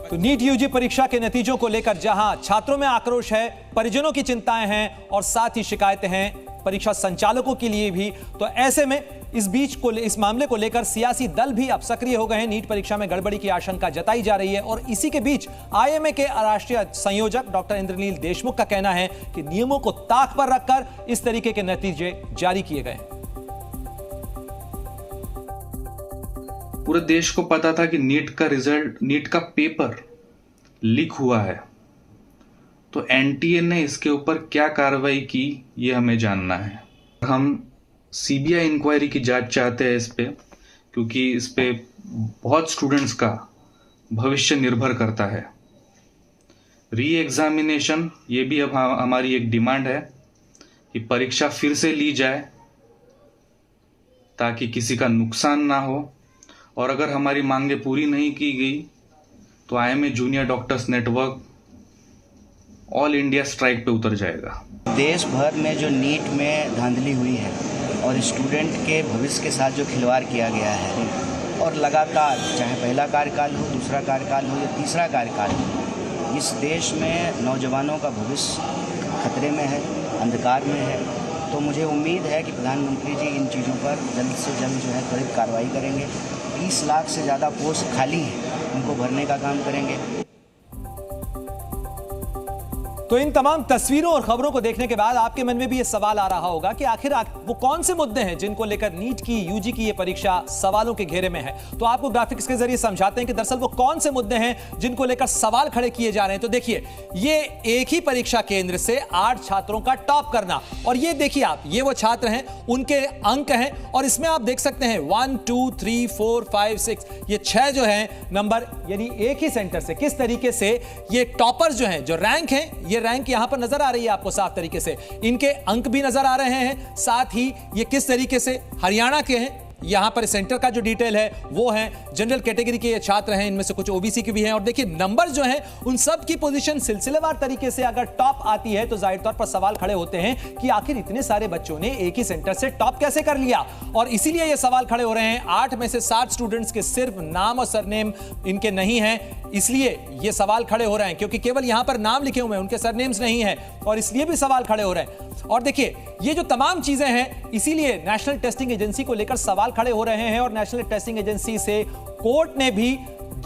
तो NEET UG परीक्षा के नतीजों को लेकर जहां छात्रों में आक्रोश है, परिजनों की चिंताएं हैं और साथ ही शिकायतें हैं परीक्षा संचालकों के लिए भी, तो ऐसे में इस मामले को लेकर सियासी दल भी अब सक्रिय हो गए हैं। नीट परीक्षा में गड़बड़ी की आशंका जताई जा रही है और इसी के बीच आईएमए के राष्ट्रीय संयोजक डॉक्टर इंद्रनील देशमुख का कहना है कि नियमों को ताक पर रखकर इस तरीके के नतीजे जारी किए गए। पूरे देश को पता था कि नीट का रिजल्ट, नीट का पेपर लीक हुआ है, तो एनटीए ने इसके ऊपर क्या कार्रवाई की ये हमें जानना है। हम सीबीआई इंक्वायरी की जांच चाहते हैं इस पे, क्योंकि इस पे बहुत स्टूडेंट्स का भविष्य निर्भर करता है। री एग्जामिनेशन ये भी अब हमारी एक डिमांड है कि परीक्षा फिर से ली जाए ताकि किसी का नुकसान ना हो, और अगर हमारी मांगें पूरी नहीं की गई तो IMA junior doctors network all India strike पे उतर जाएगा। देश भर में जो नीट में धांधली हुई है और स्टूडेंट के भविष्य के साथ जो खिलवाड़ किया गया है, और लगातार चाहे पहला कार्यकाल हो, दूसरा कार्यकाल हो या तीसरा कार्यकाल हो, इस देश में नौजवानों का भविष्य खतरे में है, अंधकार में है। तो मुझे उम्मीद है कि प्रधानमंत्री जी इन चीज़ों पर जल्द से जल्द जो है त्वरित कार्रवाई करेंगे। 20 लाख से ज़्यादा पोस्ट खाली हैं, उनको भरने का काम करेंगे। तो इन तमाम तस्वीरों और खबरों को देखने के बाद आपके मन में भी ये सवाल आ रहा होगा कि आखिर वो कौन से मुद्दे हैं जिनको लेकर नीट की यूजी की ये परीक्षा सवालों के घेरे में है। तो आपको ग्राफिक्स के जरिए समझाते हैं कि दरअसल वो कौन से मुद्दे हैं जिनको लेकर सवाल खड़े किए जा रहे हैं। तो देखिए, ये एक ही परीक्षा केंद्र से 8 छात्रों का टॉप करना, और ये देखिए आप, ये वो छात्र हैं, उनके अंक हैं, और इसमें आप देख सकते हैं 1 2 3 4 5 6 ये 6 जो है नंबर, यानी एक ही सेंटर से किस तरीके से ये टॉपर्स जो हैं, जो रैंक हैं, ये रैंक यहां पर नजर आ रही है आपको साफ तरीके से, इनके अंक भी नजर आ रहे हैं, साथ ही ये किस तरीके से हरियाणा के हैं। यहां पर सेंटर का जो डिटेल है वो है, जनरल कैटेगरी के ये छात्र हैं, इनमें से कुछ ओबीसी के भी हैं, और देखिए नंबर जो हैं उन सब की पोजीशन सिलसिलेवार तरीके से अगर टॉप आती है तो जाहिर तौर पर सवाल खड़े होते हैं कि आखिर इतने सारे बच्चों ने एक ही सेंटर से टॉप कैसे कर लिया। और इसीलिए ये सवाल खड़े हो रहे हैं। 8 में से 7 स्टूडेंट्स के सिर्फ नाम और सरनेम इनके नहीं है, इसलिए ये सवाल खड़े हो रहे हैं, क्योंकि केवल यहां पर नाम लिखे हुए हैं, उनके सरनेम्स नहीं है, और इसलिए भी सवाल खड़े हो रहे हैं। और देखिए, ये जो तमाम चीजें हैं, इसीलिए नेशनल टेस्टिंग एजेंसी को लेकर सवाल खड़े हो रहे हैं, और नेशनल टेस्टिंग एजेंसी से कोर्ट ने भी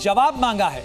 जवाब मांगा है।